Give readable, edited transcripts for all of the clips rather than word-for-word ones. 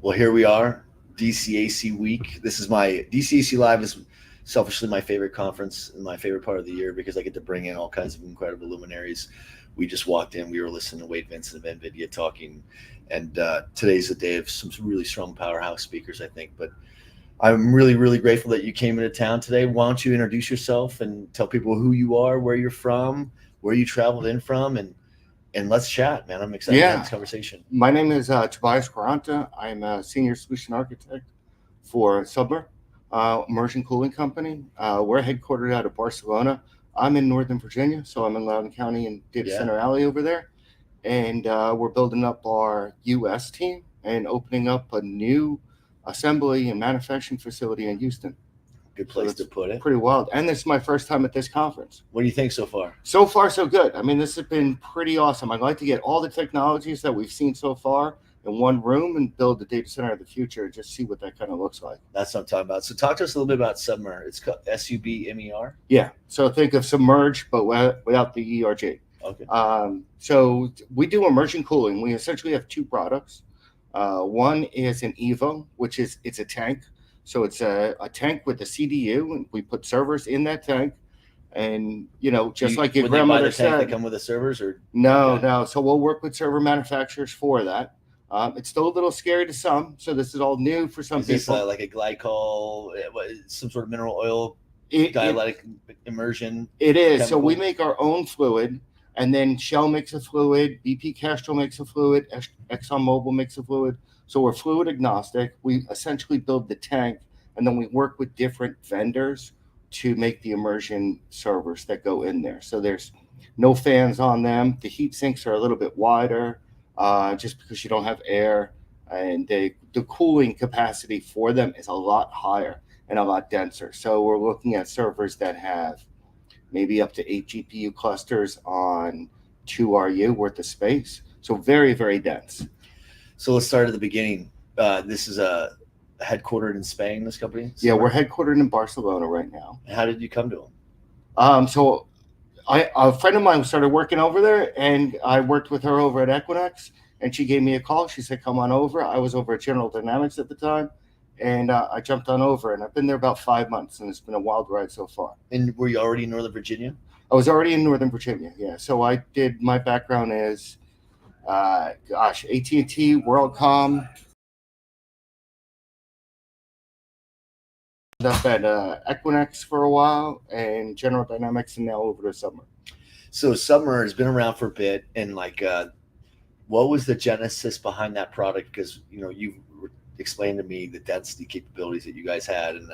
Well, here we are, DCAC week. This is my DCAC Live is selfishly my favorite conference and my favorite part of the year because I get to bring in all kinds of incredible luminaries. We just walked in, we were listening to Wade Vincent of NVIDIA talking, and today's a day of some really strong powerhouse speakers, I think. But I'm really, really grateful that you came into town today. Why don't you introduce yourself and tell people who you are, where you're from, where you traveled in from, and let's chat, man. I'm excited to have Yeah, this conversation. my name is Tobias Quaranta. I'm a senior solution architect for Submer, immersion cooling company. We're headquartered out of Barcelona. I'm in Northern Virginia, so I'm in Loudoun County and Data Yeah. Center Alley over there. And we're building up our U.S. team and opening up a new assembly and manufacturing facility in Houston. Good So place to it's put it. pretty wild. And this is my first time at this conference. What do you think so far? So far, so good. I mean, this has been pretty awesome. I'd like to get all the technologies that we've seen so far in one room and build the data center of the future and just see what that kind of looks like. That's what I'm talking about. So talk to us a little bit about Submer. It's called Submer. Yeah. So think of submerge, but without the ERG. Okay. So we do immersion cooling. We essentially have two products. One is an Evo, which is it's a tank. So it's a tank with a CDU, and we put servers in that tank. And just like your Would they buy grandmother the tank that said, come with the servers, or no, okay. no. So we'll work with server manufacturers for that. It's still a little scary to some. So this is all new for some Is this people. like a glycol, some sort of mineral oil, It, dialectic immersion? It is. So chemical? we make our own fluid, and then Shell makes a fluid, BP Castrol makes a fluid, ExxonMobil makes a fluid. So we're fluid agnostic. We essentially build the tank, and then we work with different vendors to make the immersion servers that go in there. So there's no fans on them. The heat sinks are a little bit wider, just because you don't have air, and the cooling capacity for them is a lot higher and a lot denser. So we're looking at servers that have maybe up to 8 GPU clusters on 2 RU worth of space. So very, very dense. So let's start at the beginning. This is headquartered in Spain. This company. Yeah, we're headquartered in Barcelona right now. How did you come to them? So a friend of mine started working over there, and I worked with her over at Equinix, and she gave me a call. She said, "Come on over." I was over at General Dynamics at the time, and I jumped on over, and I've been there about 5 months, and it's been a wild ride so far. And were you already in Northern Virginia? I was already in Northern Virginia, yeah. So I did. My background is, AT&T, WorldCom. Up at Equinix for a while, and General Dynamics, and now over to Submer. So Submer has been around for a bit, and what was the genesis behind that product? Because you explained to me the density capabilities that you guys had, and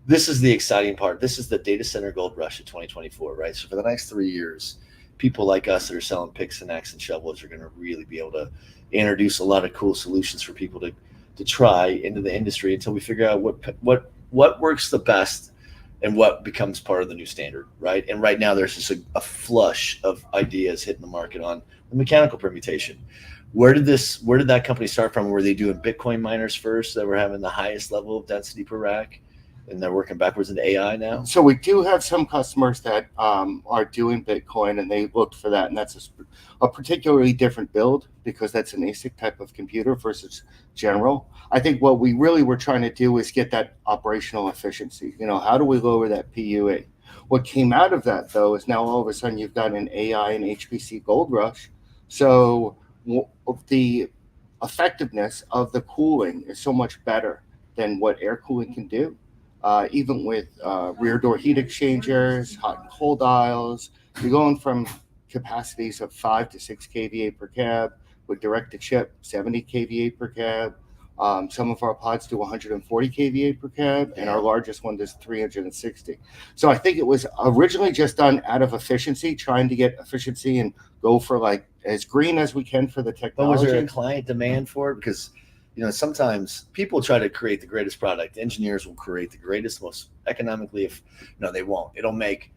this is the exciting part. This is the data center gold rush of 2024, right? So for the next 3 years, people like us that are selling picks and X and shovels are going to really be able to introduce a lot of cool solutions for people to try into the industry until we figure out what works the best and what becomes part of the new standard, right? And right now there's just a flush of ideas hitting the market on the mechanical permutation. Where did that company start from? Were they doing Bitcoin miners first that were having the highest level of density per rack, and they're working backwards into AI now? So we do have some customers that are doing Bitcoin, and they looked for that, and that's a particularly different build because that's an ASIC type of computer versus general. I think what we really were trying to do is get that operational efficiency. How do we lower that PUE? What came out of that, though, is now all of a sudden you've got an AI and HPC gold rush. So the effectiveness of the cooling is so much better than what air cooling can do. Even with rear door heat exchangers, hot and cold aisles, you're going from capacities of 5 to 6 kVA per cab, with direct to chip 70 kVA per cab. Some of our pods do 140 kVA per cab, and our largest one does 360. So I think it was originally just done out of efficiency, trying to get efficiency and go for like as green as we can for the technology. But was there a client demand for it? Because sometimes people try to create the greatest product. Engineers will create the greatest, most economically. They won't. It'll make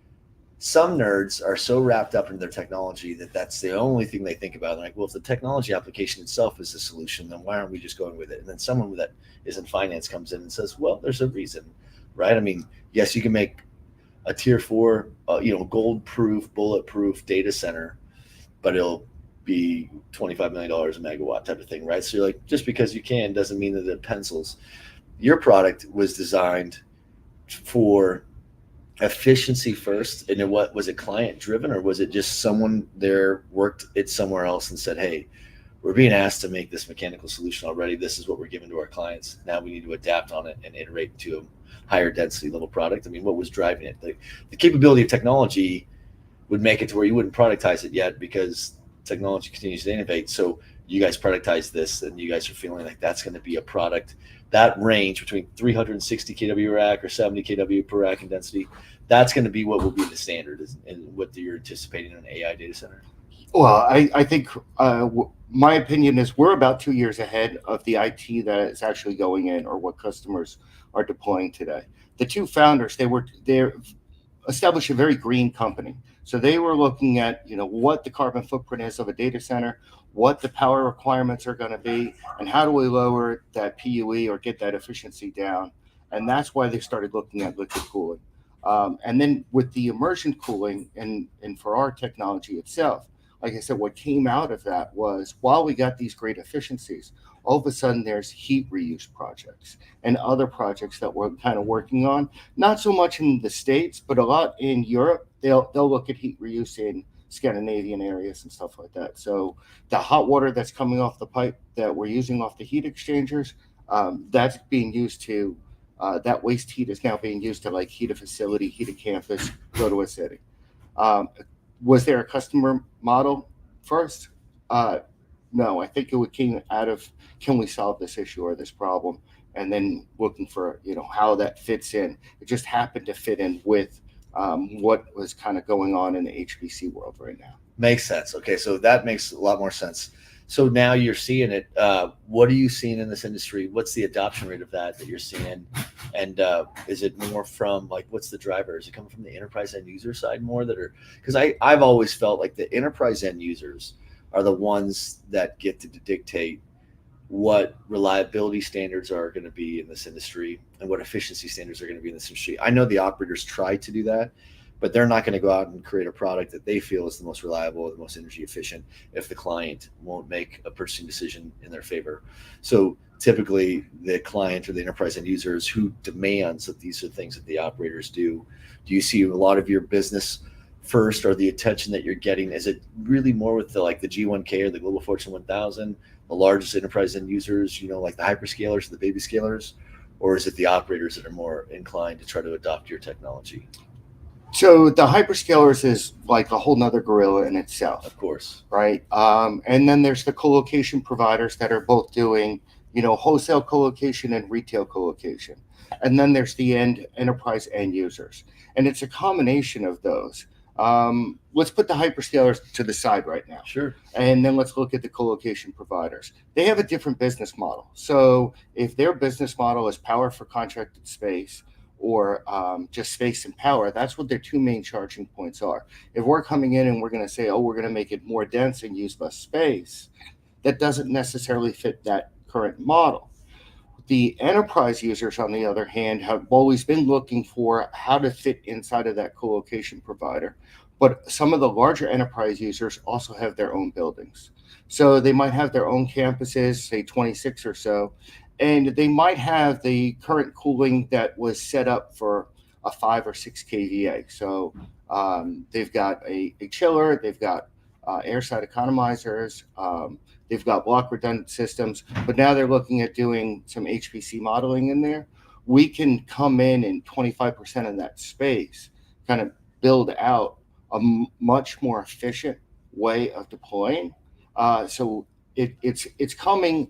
some nerds are so wrapped up in their technology that that's the only thing they think about. They're like, well, if the technology application itself is the solution, then why aren't we just going with it? And then someone that is in finance comes in and says, well, there's a reason, right? I mean, yes, you can make a tier 4, gold proof, bulletproof data center, but be $25 million a megawatt type of thing, right? So you're like, just because you can doesn't mean that it pencils. Your product was designed for efficiency first, and then what was it, client driven, or was it just someone there worked it somewhere else and said, hey, we're being asked to make this mechanical solution already, this is what we're giving to our clients, now we need to adapt on it and iterate to a higher density level product? I mean, what was driving it? The capability of technology would make it to where you wouldn't productize it yet because technology continues to innovate. So you guys productize this, and you guys are feeling like that's going to be a product that range between 360 kW rack or 70 kW per rack in density. That's going to be what will be the standard, and what you're anticipating in an AI data center. Well, I think my opinion is we're about 2 years ahead of the IT that is actually going in, or what customers are deploying today. The two founders, they established a very green company. So they were looking at, what the carbon footprint is of a data center, what the power requirements are going to be, and how do we lower that PUE or get that efficiency down. And that's why they started looking at liquid cooling. And then with the immersion cooling and for our technology itself, like I said, what came out of that was, while we got these great efficiencies, all of a sudden there's heat reuse projects and other projects that we're kind of working on. Not so much in the States, but a lot in Europe. They'll look at heat reuse in Scandinavian areas and stuff like that. So the hot water that's coming off the pipe that we're using off the heat exchangers, that's being used to, that waste heat is now being used to like heat a facility, heat a campus, go to a city. Was there a customer model first? No, I think it came out of, can we solve this issue or this problem? And then looking for, how that fits in. It just happened to fit in with what was kind of going on in the HPC world right now. Makes sense. Okay, so that makes a lot more sense. So now you're seeing it. What are you seeing in this industry? What's the adoption rate of that you're seeing? And is it more from, like, what's the driver? Is it coming from the enterprise end user side more that are, because I've always felt like the enterprise end users are the ones that get to dictate what reliability standards are going to be in this industry and what efficiency standards are going to be in this industry. I know the operators try to do that, but they're not going to go out and create a product that they feel is the most reliable, the most energy efficient, if the client won't make a purchasing decision in their favor. So typically the client or the enterprise end users who demands that these are things that the operators do. Do you see a lot of your business first, or the attention that you're getting, is it really more with the G1K or the Global Fortune 1000, the largest enterprise end users, like the hyperscalers, the baby scalers, or is it the operators that are more inclined to try to adopt your technology? So the hyperscalers is like a whole nother gorilla in itself. Of course. Right. And then there's the colocation providers that are both doing, wholesale colocation and retail colocation. And then there's the enterprise end users. And it's a combination of those. Let's put the hyperscalers to the side right now. Sure. And then let's look at the colocation providers. They have a different business model. So if their business model is power for contracted space, or just space and power, that's what their two main charging points are. If we're coming in and we're going to say, we're going to make it more dense and use less space, that doesn't necessarily fit that current model. The enterprise users, on the other hand, have always been looking for how to fit inside of that colocation provider. But some of the larger enterprise users also have their own buildings. So they might have their own campuses, say 26 or so, and they might have the current cooling that was set up for a 5 or 6 kVA. So they've got a chiller, they've got airside economizers, they've got block redundant systems, but now they're looking at doing some HPC modeling in there. We can come in 25% of that space, kind of build out a much more efficient way of deploying. So it's coming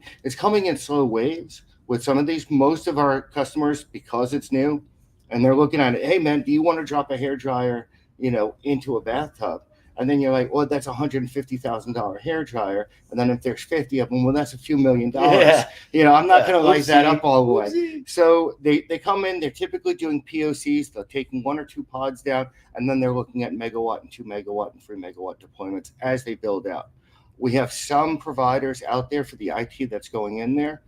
in slow waves with some of these. Most of our customers, because it's new, and they're looking at it, hey man, do you want to drop a hair dryer, into a bathtub? And then you're like, well, that's $150,000 hair dryer. And then if there's 50 of them, well, that's a few $1 million. Yeah. I'm not going to light that up all the way. Whoopsie. So they come in, they're typically doing POCs. They're taking 1 or 2 pods down, and then they're looking at megawatt and 2 megawatt and 3 megawatt deployments as they build out. We have some providers out there for the IT that's going in there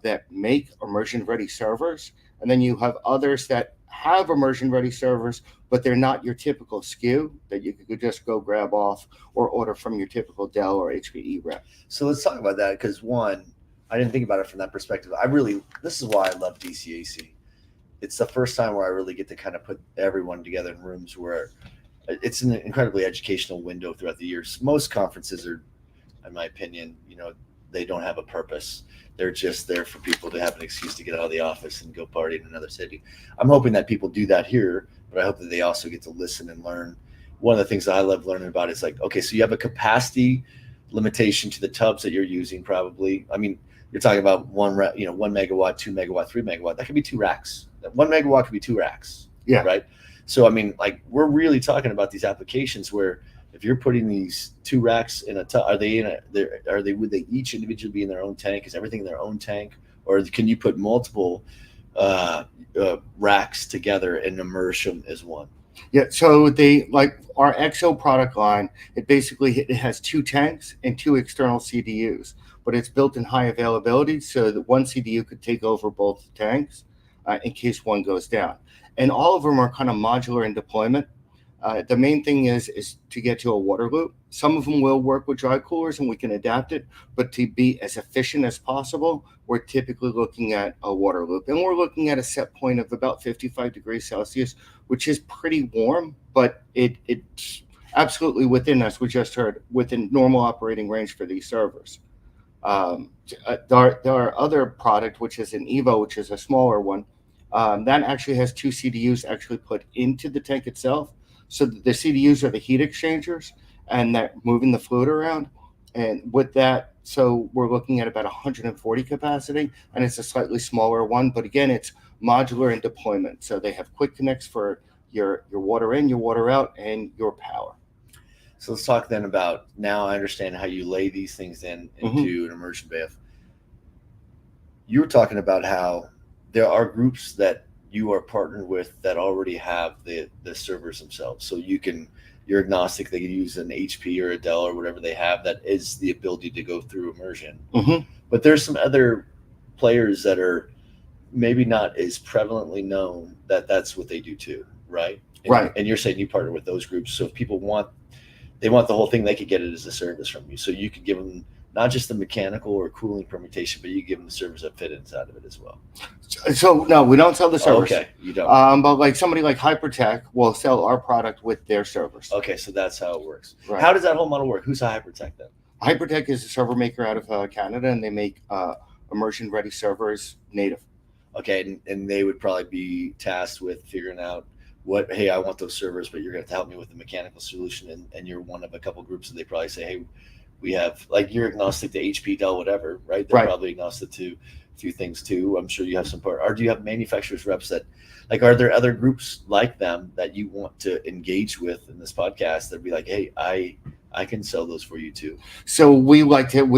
that make immersion ready servers. And then you have others that have immersion ready servers, but they're not your typical SKU that you could just go grab off or order from your typical Dell or HPE rep. So let's talk about that because one, I didn't think about it from that perspective. This is why I love DCAC. It's the first time where I really get to kind of put everyone together in rooms where it's an incredibly educational window throughout the years. Most conferences are, in my opinion, they don't have a purpose. They're just there for people to have an excuse to get out of the office and go party in another city. I'm hoping that people do that here, but I hope that they also get to listen and learn. One of the things that I love learning about is like, okay, so you have a capacity limitation to the tubs that you're using. Probably, I mean, you're talking about 1 megawatt, 2 megawatt, 3 megawatt. That could be 2 racks. 1 megawatt could be 2 racks. Yeah. Right. So I mean, like we're really talking about these applications where if you're putting these 2 racks in a tub, would they each individually be in their own tank? Is everything in their own tank, or can you put multiple racks together and immerse them as one? Yeah, so like our XO product line, it has 2 tanks and 2 external CDUs, but it's built in high availability so that one CDU could take over both tanks in case one goes down. And all of them are kind of modular in deployment. The main thing is to get to a water loop. Some of them will work with dry coolers and we can adapt it, but to be as efficient as possible, we're typically looking at a water loop. And we're looking at a set point of about 55 degrees Celsius, which is pretty warm, but it's absolutely within, as we just heard, within normal operating range for these servers. Our other product, which is an Evo, which is a smaller one, that actually has 2 CDUs actually put into the tank itself. So the CDUs are the heat exchangers and that moving the fluid around. And with that, so we're looking at about 140 capacity, and it's a slightly smaller one. But again, it's modular in deployment. So they have quick connects for your water in, your water out, and your power. So let's talk then about, now I understand how you lay these things into an immersion bath. You were talking about how there are groups that you are partnered with that already have the servers themselves. So you're agnostic. They can use an HP or a Dell or whatever they have that is the ability to go through immersion. But there's some other players that are maybe not as prevalently known that that's what they do too, right? Right. And you're saying you partner with those groups. So if people want the whole thing, they could get it as a service from you. So you could give them not just the mechanical or cooling permutation, but you give them the servers that fit inside of it as well. So no, we don't sell the servers. Okay, you don't. But like somebody like Hypertech will sell our product with their servers. Okay, so that's how it works. Right. How does that whole model work? Who's a Hypertech then? Hypertech is a server maker out of Canada, and they make immersion ready servers native. Okay, and they would probably be tasked with figuring out hey, I want those servers, but you're going to help me with the mechanical solution, and you're one of a couple groups, and they probably say, hey, we have, like, you're agnostic to HP, Dell, whatever, right? They're probably agnostic to a few things too. I'm sure you have some or do you have manufacturers reps that, like, are there other groups like them that you want to engage with in this podcast that'd be like, hey, I can sell those for you too? So we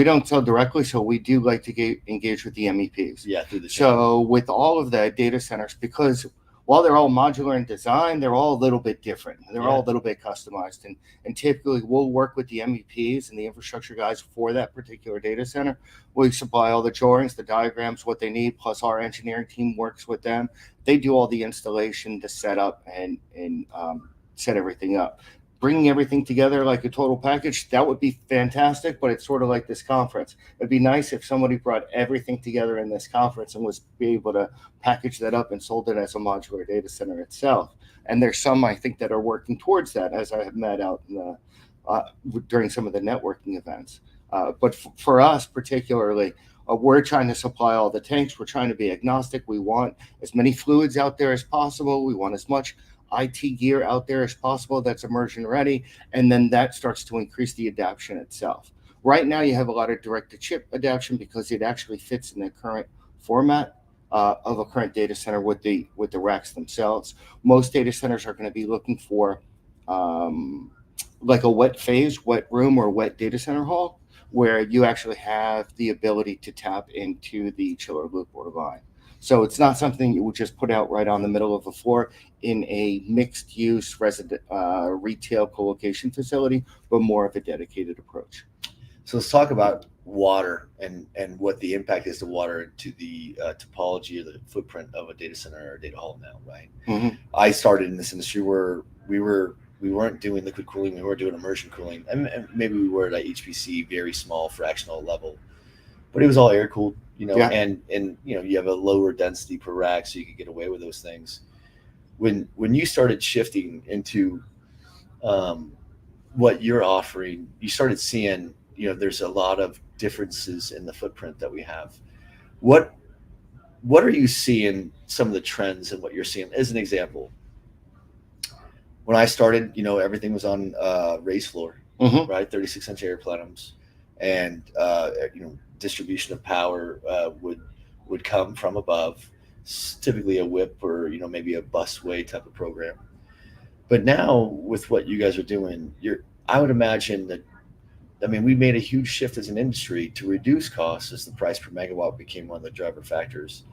don't sell directly, so we do like to engage with the MEPs. Yeah, through the channel. So with all of the data centers, because while they're all modular in design, they're all a little bit different. They're all a little bit customized. And typically we'll work with the MEPs and the infrastructure guys for that particular data center. We supply all the drawings, the diagrams, what they need, plus our engineering team works with them. They do all the installation, the setup, and set everything up. Bringing everything together like a total package, that would be fantastic, but it's sort of like this conference. It'd be nice if somebody brought everything together in this conference and was be able to package that up and sold it as a modular data center itself. And there's some, I think, that are working towards that, as I have met out in during some of the networking events. But for us particularly, we're trying to supply all the tanks. We're trying to be agnostic. We want as many fluids out there as possible. We want as much IT gear out there as possible that's immersion ready, and then that starts to increase the adaption itself. Right now you have a lot of direct to chip adaption because it actually fits in the current format of a current data center with the racks themselves. Most data centers are going to be looking for like a wet room or wet data center hall, where you actually have the ability to tap into the chiller loop or line. So it's not something you would just put out right on the middle of the floor in a mixed-use resident retail co-location facility, but more of a dedicated approach. So let's talk about water and what the impact is to water to the topology or the footprint of a data center or a data hall now, right? Hmm. I started in this industry where we weren't doing liquid cooling, we weren't doing immersion cooling, and maybe we were at HPC, very small fractional level, but it was all air cooled, Yeah. and you have a lower density per rack, so you could get away with those things. When you started shifting into um, what you're offering, you started seeing there's a lot of differences in the footprint that we have. What what are you seeing some of the trends and what you're seeing as an example? When I started, everything was on raised floor, Hmm. right? 36-inch air plenums, and distribution of power would come from above, typically a whip or maybe a busway type of program. But now with what you guys are doing, I would imagine that, I mean, we made a huge shift as an industry to reduce costs as the price per megawatt became one of the driver factors,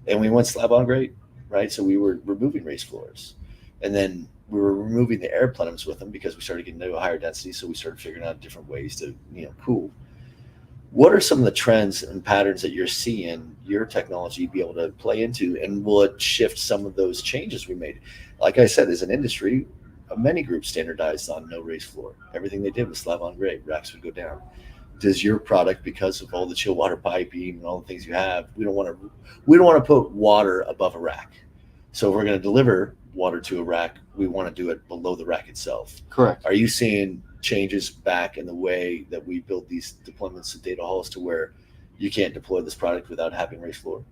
and we went slab on grade, right? So we were removing raised floors, and then we were removing the air plenums with them because we started getting to a higher density. So we started figuring out different ways to cool. What are some of the trends and patterns that you're seeing your technology be able to play into, and will it shift some of those changes we made? Like I said, as an industry, many groups standardized on no raised floor. Everything they did was slab on grade. Racks would go down. Does your product, because of all the chill water piping and all the things you have, we don't want to put water above a rack. So if we're going to deliver water to a rack, we want to do it below the rack itself. Correct. Are you seeing changes back in the way that we build these deployments of data halls to where you can't deploy this product without having raised floor?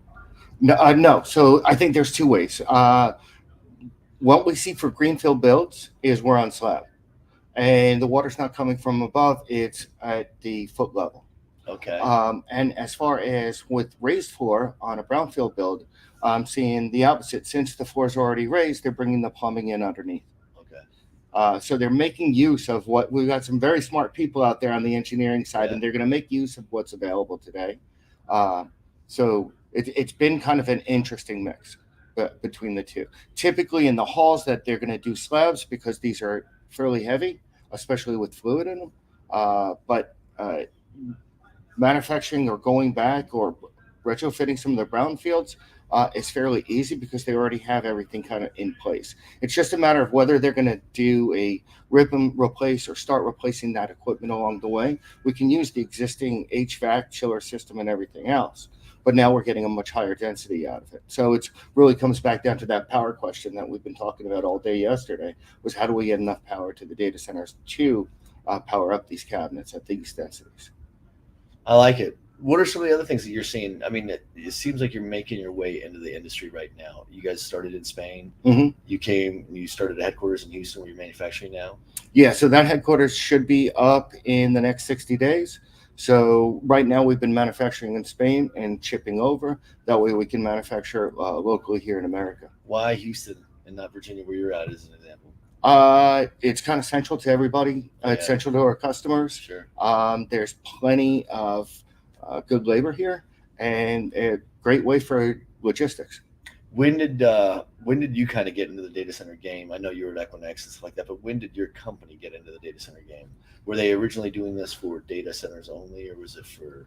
No, no. So I think there's two ways. What we see for greenfield builds is we're on slab, and the water's not coming from above; it's at the foot level. Okay. And as far as with raised floor on a brownfield build, I'm seeing the opposite. Since the floor is already raised, they're bringing the plumbing in underneath. Okay. So they're making use of what we've got some very smart people out there on the engineering side, Yeah. and they're going to make use of what's available today. Uh, so it's been kind of an interesting mix between the two. Typically, in the halls, that they're going to do slabs because these are fairly heavy, especially with fluid in them. But manufacturing or going back or retrofitting some of the brownfields is fairly easy because they already have everything kind of in place. It's just a matter of whether they're going to do a rip and replace or start replacing that equipment along the way. We can use the existing HVAC chiller system and everything else, but now we're getting a much higher density out of it. So it really comes back down to that power question that we've been talking about all day yesterday, was how do we get enough power to the data centers to power up these cabinets at these densities. I like it. What are some of the other things that you're seeing? I mean, it seems like you're making your way into the industry right now. You guys started in Spain. Hmm. You came and you started a headquarters in Houston where you're manufacturing now. Yeah, so that headquarters should be up in the next 60 days. So right now we've been manufacturing in Spain and shipping over. That way we can manufacture locally here in America. Why Houston and not Virginia, where you're at, as an example? It's kind of central to everybody. It's Yeah. central to our customers. Sure. There's plenty of good labor here, and a great way for logistics. When did you kind of get into the data center game? I know you were at Equinix and stuff like that, but when did your company get into the data center game? Were they originally doing this for data centers only, or was it for?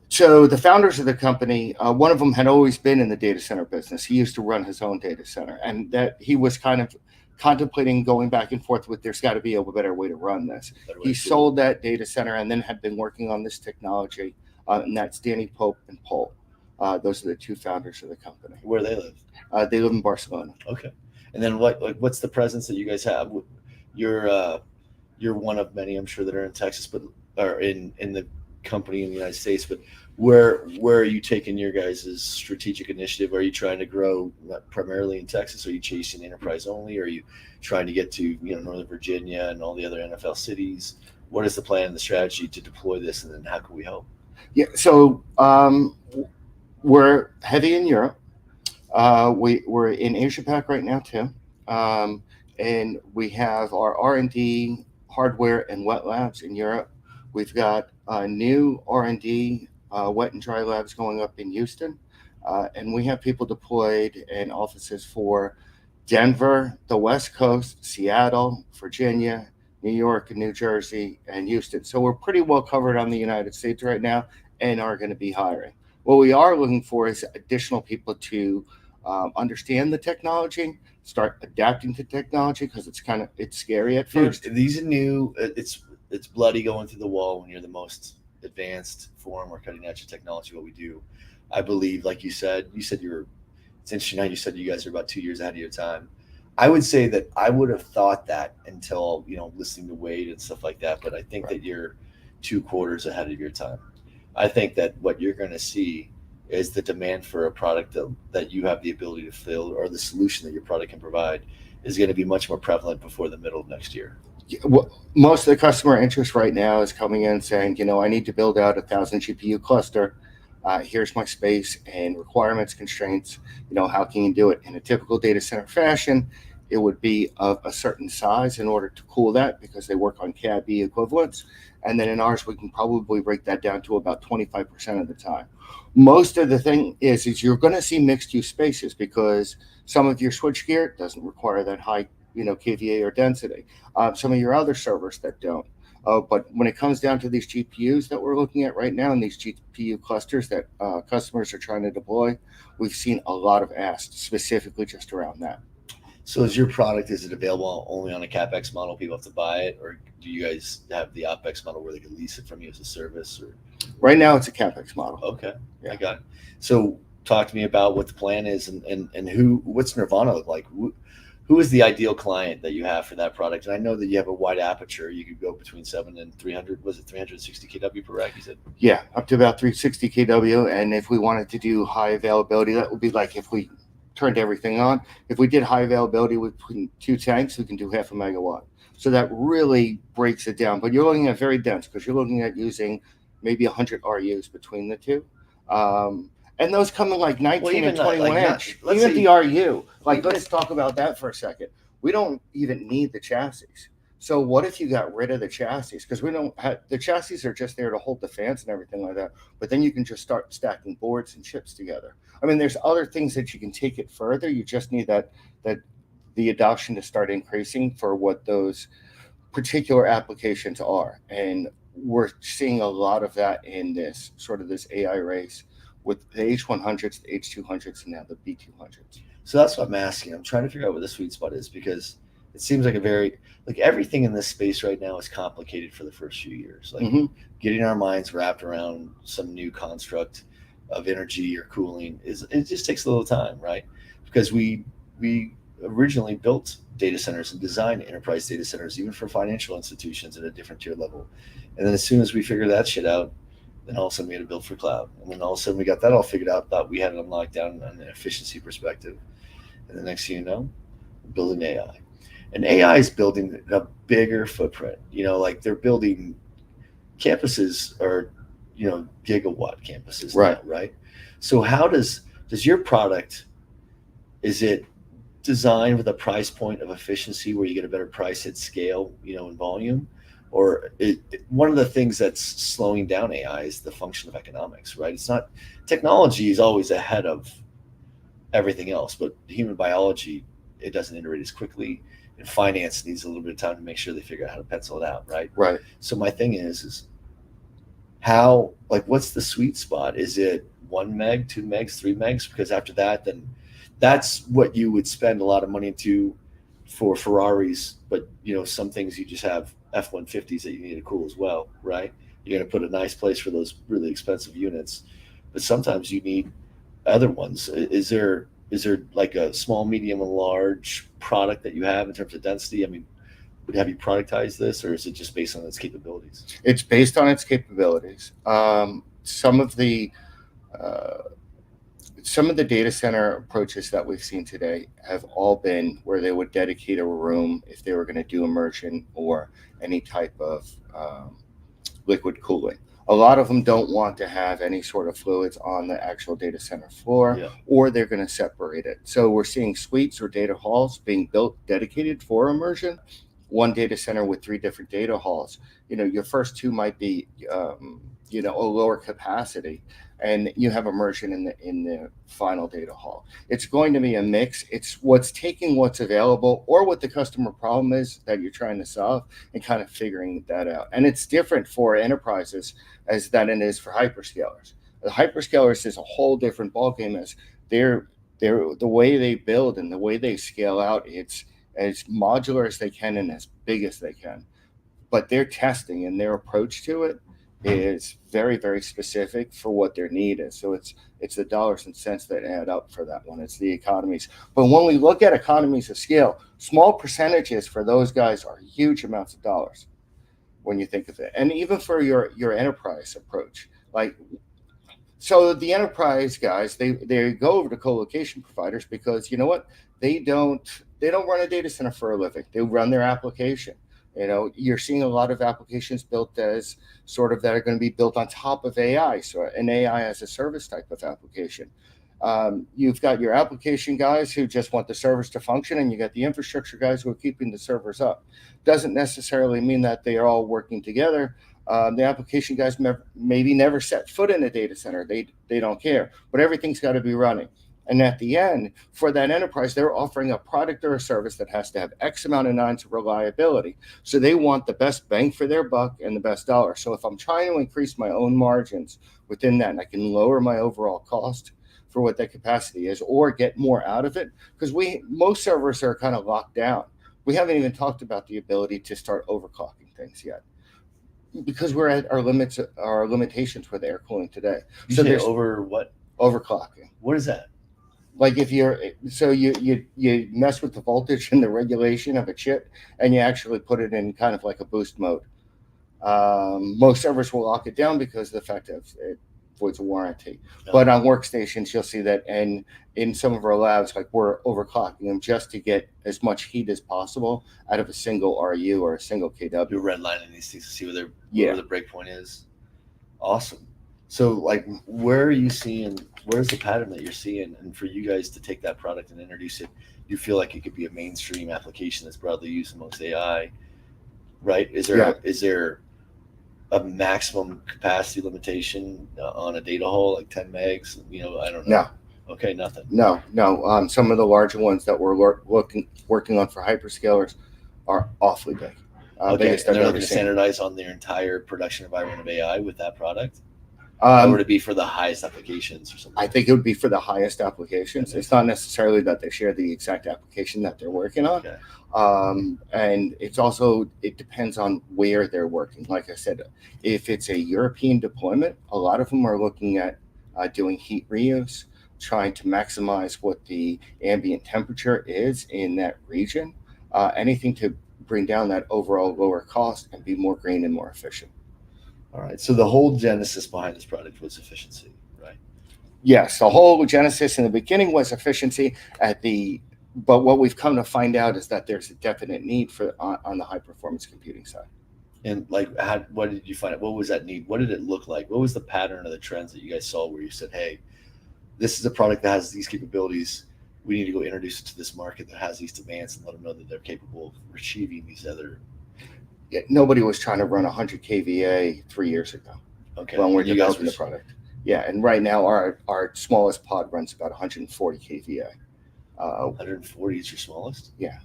So the founders of the company, one of them had always been in the data center business. He used to run his own data center, and that he was kind of contemplating going back and forth with, there's got to be a better way to run this. He sold that data center and then had been working on this technology, and that's Danny Pope and Paul. Those are the two founders of the company. Where they live? They live in Barcelona. Okay. And then what's the presence that you guys have? You're one of many, I'm sure, that are in Texas, but are in the company in the United States. But where are you taking your guys' strategic initiative? Are you trying to grow primarily in Texas? Are you chasing enterprise only? Are you trying to get to Northern Virginia and all the other NFL cities? What is the plan and the strategy to deploy this, and then how can we help? Yeah, so we're heavy in Europe. We're in Asia Pac right now too, and we have our R&D hardware and wet labs in Europe. We've got new R&D wet and dry labs going up in Houston, and we have people deployed in offices for Denver, the West Coast, Seattle, Virginia, New York and New Jersey and Houston. So we're pretty well covered on the United States right now and are going to be hiring. What we are looking for is additional people to understand the technology, start adapting to technology because it's scary at Dude, first. these are new. It's bloody going through the wall when you're the most advanced form or cutting edge of technology. What we do, I believe, like you said you're. It's interesting how you said you guys are about 2 years ahead of your time. I would say that I would have thought that until listening to Wade and stuff like that. But I think Right. that you're 2 quarters ahead of your time. I think that what you're going to see is the demand for a product that you have the ability to fill, or the solution that your product can provide, is going to be much more prevalent before the middle of next year. Most of the customer interest right now is coming in saying, I need to build out 1,000 GPU cluster. Here's my space and requirements, constraints. How can you do it in a typical data center fashion? It would be of a certain size in order to cool that because they work on CAB equivalents. And then in ours, we can probably break that down to about 25% of the time. Most of the thing is you're going to see mixed use spaces because some of your switch gear doesn't require that high, kVA or density. Some of your other servers that don't. But when it comes down to these GPUs that we're looking at right now and these GPU clusters that customers are trying to deploy, we've seen a lot of asks specifically just around that. So is your product, is it available only on a CapEx model? People have to buy it, or do you guys have the OpEx model where they can lease it from you as a service? Or Right now, it's a CapEx model. okay, Yeah. I got it. So talk to me about what the plan is, and what's Nirvana look like? Who is the ideal client that you have for that product? And I know that you have a wide aperture. You could go between 7 and 300. Was it 360 kW per rack? You said. Yeah, up to about 360 kW. And if we wanted to do high availability, that would be like if we turned everything on. If we did high availability with two tanks, we can do half a megawatt. So that really breaks it down. But you're looking at very dense because you're looking at using maybe 100 RUs between the two. Um, and those come in like Well, 19 and even not 21 like not. inch. Let's Even say the RU. Like, even let's if talk about that for a second. We don't even need the chassis. So what if you got rid of the chassis? Because we don't have the chassis are just there to hold the fans and everything like that. But then you can just start stacking boards and chips together. I mean, there's other things that you can take it further. You just need that the adoption to start increasing for what those particular applications are. And we're seeing a lot of that in this sort of this AI race with the H100s, the H200s, and now the B200s. So that's what I'm asking. I'm trying to figure out what the sweet spot is, because it seems like a very, like, everything in this space right now is complicated for the first few years. Like, Mm-hmm. getting our minds wrapped around some new construct of energy or cooling is, it just takes a little time, right? Because we originally built data centers and designed enterprise data centers even for financial institutions at a different tier level. And then as soon as we figured that shit out, then all of a sudden we had to build for cloud. And then all of a sudden we got that all figured out, thought we had it on lockdown on an efficiency perspective. And the next thing you know, we're building AI. And AI is building a bigger footprint. Like, they're building campuses, or gigawatt campuses now, Right. right? So how does your product, is it designed with a price point of efficiency where you get a better price at scale, in volume? Or one of the things that's slowing down AI is the function of economics, right? It's not, technology is always ahead of everything else, but human biology, it doesn't iterate as quickly, and finance needs a little bit of time to make sure they figure out how to pencil it out, right? Right. So my thing is how, like, what's the sweet spot? Is it 1 meg, 2 megs, 3 megs? Because after that, then that's what you would spend a lot of money into for Ferraris. But some things you just have F-150s that you need to cool as well, right? You're going to put a nice place for those really expensive units, but sometimes you need other ones. Is there like a small, medium, and large product that you have in terms of density? I mean, have you productized this, or is it just based on its capabilities? It's based on its capabilities. Uh, some of the data center approaches that we've seen today have all been where they would dedicate a room if they were going to do immersion or any type of liquid cooling. A lot of them don't want to have any sort of fluids on the actual data center floor, Yeah. or they're going to separate it. So we're seeing suites or data halls being built dedicated for immersion, one data center with 3 different data halls. Your first 2 might be a lower capacity, and you have immersion in the final data hall. It's going to be a mix. It's taking what's available or what the customer problem is that you're trying to solve, and kind of figuring that out. And it's different for enterprises as than it is for hyperscalers. The hyperscalers is a whole different ballgame, as they're the way they build and the way they scale out. It's as modular as they can and as big as they can, but their testing and their approach to it is very, very specific for what their need is. So it's the dollars and cents that add up for that one. It's the economies. But when we look at economies of scale, small percentages for those guys are huge amounts of dollars when you think of it. And even for your enterprise approach, like, so the enterprise guys, they go over to co-location providers because you know what? They don't run a data center for a living. They run their application. You're seeing a lot of applications built as sort of that are going to be built on top of AI, so an AI as a service type of application. You've got your application guys who just want the servers to function, and you got the infrastructure guys who are keeping the servers up. Doesn't necessarily mean that they are all working together. The application guys maybe never set foot in a data center. They don't care, but everything's got to be running. And at the end, for that enterprise, they're offering a product or a service that has to have X amount of nines of reliability. So they want the best bang for their buck and the best dollar. So if I'm trying to increase my own margins within that, and I can lower my overall cost for what that capacity is, or get more out of it, because most servers are kind of locked down. We haven't even talked about the ability to start overclocking things yet, because we're at our limitations with air cooling today. You so say there's over what? Overclocking. What is that? Like if you mess with the voltage and the regulation of a chip, and you actually put it in kind of like a boost mode. Most servers will lock it down because of the fact that it voids a warranty. Oh. But on workstations, you'll see that, and in some of our labs, like, we're overclocking them just to get as much heat as possible out of a single RU or a single KW. You're redlining these things to see where the breakpoint is. Awesome. So, like, where's the pattern that you're seeing? And for you guys to take that product and introduce it, you feel like it could be a mainstream application that's broadly used amongst AI, right? Is there a maximum capacity limitation on a data hall, like 10 megs? I don't know. No. Okay, nothing. No. Some of the larger ones that we're working on for hyperscalers are awfully big. Okay, and they're looking to standardize on their entire production environment of AI with that product? Or would it be for the highest applications or something? I think it would be for the highest applications. It's not necessarily that they share the exact application that they're working on. Okay. And it depends on where they're working. Like I said, if it's a European deployment, a lot of them are looking at doing heat reuse, trying to maximize what the ambient temperature is in that region, anything to bring down that overall lower cost and be more green and more efficient. All right. So the whole genesis behind this product was efficiency, right? Yes, the whole genesis in the beginning was efficiency. But what we've come to find out is that there's a definite need for on the high performance computing side. And what did you find out? What was that need? What did it look like? What was the pattern of the trends that you guys saw where you said, hey, this is a product that has these capabilities. We need to go introduce it to this market that has these demands and let them know that they're capable of achieving these other. Yeah, nobody was trying to run 100 kVA 3 years ago. Okay. When we're developing the product. Yeah, and right now our smallest pod runs about 140 kVA. 140 is your smallest? Yeah.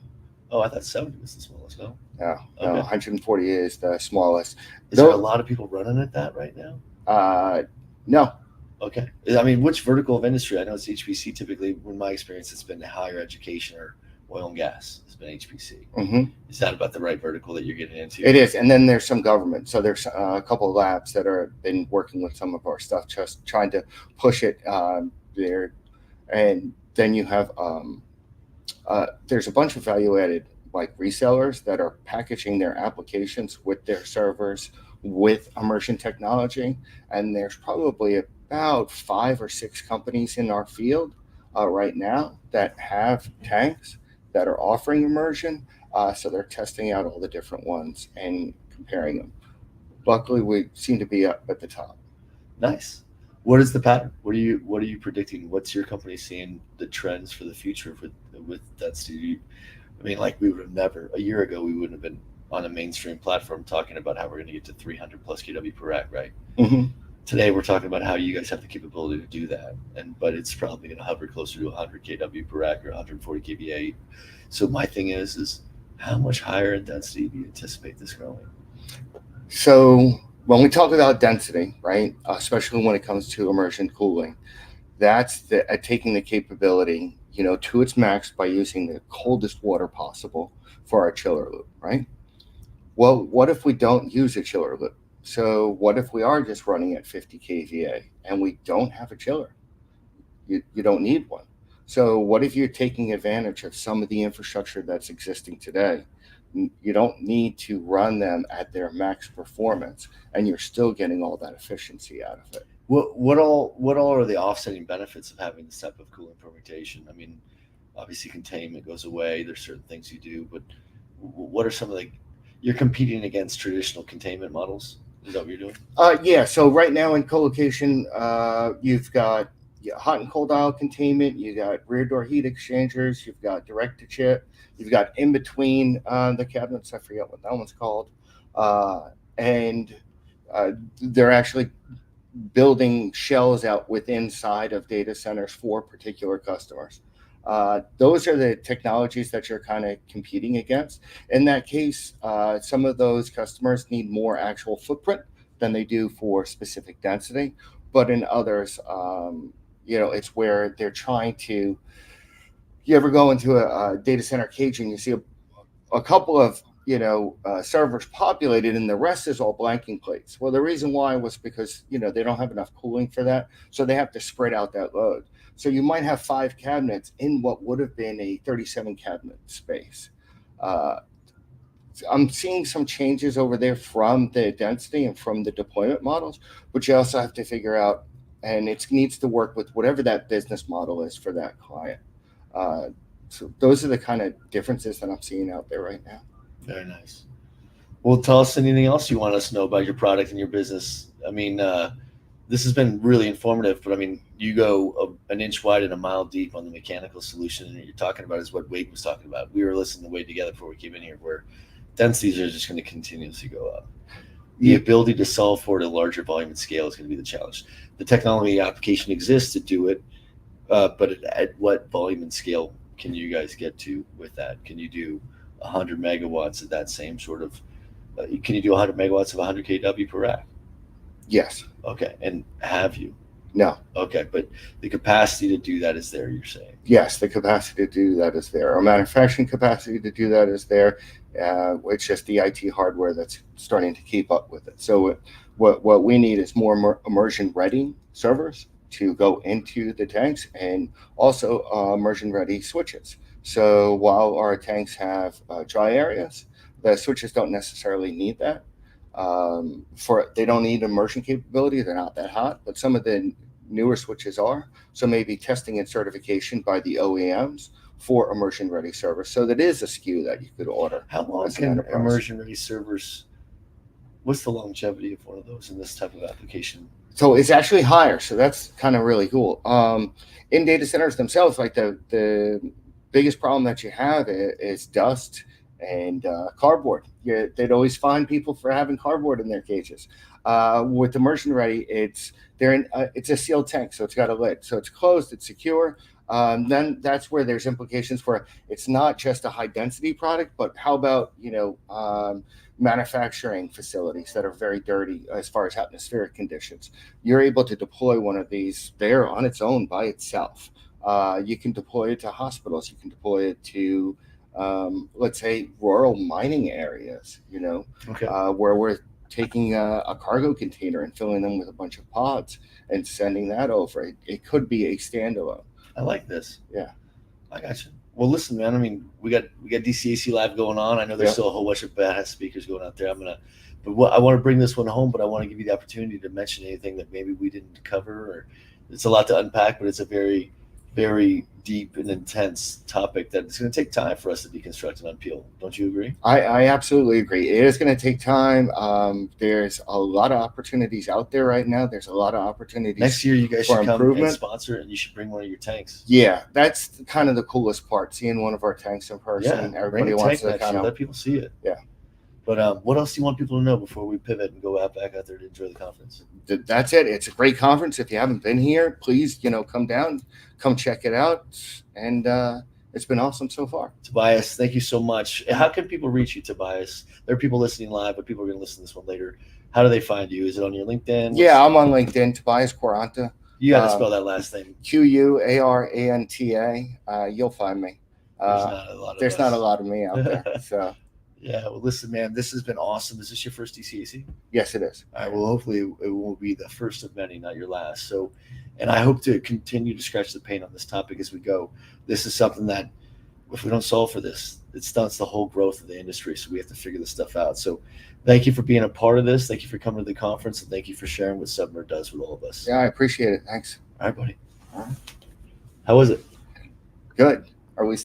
Oh, I thought 70 was the smallest. No. No, Okay. 140 is the smallest. Is there a lot of people running at that right now? No. Okay. I mean, which vertical of industry? I know it's HPC typically. In my experience, it's been higher education or oil and gas. It's been HPC. Mm-hmm. Is that about the right vertical that you're getting into? It is. And then there's some government. So there's a couple of labs that are been working with some of our stuff, just trying to push it there. And then you have there's a bunch of value-added like resellers that are packaging their applications with their servers with immersion technology. And there's probably about 5 or 6 companies in our field right now that have tanks that are offering immersion. So they're testing out all the different ones and comparing them. Luckily, we seem to be up at the top. Nice. What is the pattern? What are you predicting? What's your company seeing the trends for the future with that studio? I mean, like we would have never a year ago we wouldn't have been on a mainstream platform talking about how we're going to get to 300 plus kW per rack, right? Mm-hmm. Today we're talking about how you guys have the capability to do that, and but it's probably going to hover closer to 100 kW per rack or 140 kVA. So my thing is how much higher in density do you anticipate this growing? So when we talk about density, right, especially when it comes to immersion cooling, that's taking the capability, to its max by using the coldest water possible for our chiller loop, right? Well, what if we don't use a chiller loop? So what if we are just running at 50 kVA and we don't have a chiller? You don't need one. So what if you're taking advantage of some of the infrastructure that's existing today? You don't need to run them at their max performance, and you're still getting all that efficiency out of it. What all are the offsetting benefits of having this type of cooling fermentation? I mean, obviously containment goes away. There's certain things you do, but what are some of the you're competing against traditional containment models? Is that what you're doing? Yeah. So right now in co-location, you've got hot and cold aisle containment. You got rear door heat exchangers. You've got direct to chip. You've got in between the cabinets. I forget what that one's called. And they're actually building shells out inside of data centers for particular customers. Those are the technologies that you're kind of competing against. In that case, some of those customers need more actual footprint than they do for specific density. But in others, it's where they're trying to. You ever go into a data center cage and you see a couple of servers populated and the rest is all blanking plates? Well, the reason why was because they don't have enough cooling for that, so they have to spread out that load. So you might have 5 cabinets in what would have been a 37 cabinet space. I'm seeing some changes over there from the density and from the deployment models, but you also have to figure out, and it needs to work with whatever that business model is for that client. So those are the kind of differences that I'm seeing out there right now. Very nice. Well, tell us anything else you want us to know about your product and your business. I mean, this has been really informative, but I mean, you go an inch wide and a mile deep on the mechanical solution, and what you're talking about is what Wade was talking about. We were listening to Wade together before we came in here, where densities are just going to continuously go up. The ability to solve for it at a larger volume and scale is going to be the challenge. The technology application exists to do it, but at what volume and scale can you guys get to with that? Can you do 100 megawatts at that same sort of? Can you do 100 megawatts of 100 kW per rack? Yes. Okay, and have you? No. Okay, but the capacity to do that is there, you're saying? Yes, the capacity to do that is there. Our manufacturing capacity to do that is there. It's just the IT hardware that's starting to keep up with it. So what we need is more immersion ready servers to go into the tanks, and also immersion ready switches. So while our tanks have dry areas, the switches don't necessarily need that. They don't need immersion capability. They're not that hot, but some of the newer switches are. So maybe testing and certification by the OEMs for immersion ready servers. So that is a SKU that you could order. How long can immersion ready servers? What's the longevity of one of those in this type of application? So it's actually higher. So that's kind of really cool. In data centers themselves, like the biggest problem that you have is dust and cardboard. They'd always find people for having cardboard in their cages. With immersion ready, it's a sealed tank, so it's got a lid, so it's closed, it's secure. Then that's where there's implications for it's not just a high density product, but how about manufacturing facilities that are very dirty as far as atmospheric conditions? You're able to deploy one of these there on its own by itself. You can deploy it to hospitals. You can deploy it to let's say rural mining areas, Okay. where we're taking a cargo container and filling them with a bunch of pods and sending that over. It could be a standalone. I like this. Yeah. I got you. Well, listen, man. I mean, we got DCAC Live going on. I know there's still a whole bunch of badass speakers going out there. I want to bring this one home, but I want to give you the opportunity to mention anything that maybe we didn't cover. Or it's a lot to unpack, but it's a very very deep and intense topic that it's going to take time for us to deconstruct and unpeel. Don't you agree? I absolutely agree. It is going to take time. There's a lot of opportunities out there right now. There's a lot of opportunities. Next year, you guys for should come and improvement. sponsor it, and you should bring one of your tanks. Yeah, that's kind of the coolest part, seeing one of our tanks in person. Yeah, Everybody bring a wants tank to next year. kind Let of, people see it. yeah. But what else do you want people to know before we pivot and go back out there to enjoy the conference? That's it. It's a great conference. If you haven't been here, please, come down, come check it out. And it's been awesome so far. Tobias, thank you so much. How can people reach you, Tobias? There are people listening live, but people are going to listen to this one later. How do they find you? Is it on your LinkedIn? Yeah, I'm on LinkedIn, Tobias Quaranta. You got to spell that last name. Quaranta. You'll find me. There's not a lot of me out there. So. Yeah, well, listen, man, this has been awesome. Is this your first DCAC? Yes, it is. All right, well, hopefully it will be the first of many, not your last. So, and I hope to continue to scratch the paint on this topic as we go. This is something that, if we don't solve for this, it stunts the whole growth of the industry. So we have to figure this stuff out. So thank you for being a part of this. Thank you for coming to the conference, and thank you for sharing what Submer does with all of us. Yeah, I appreciate it. Thanks. All right, buddy. All right. How was it? Good. Are we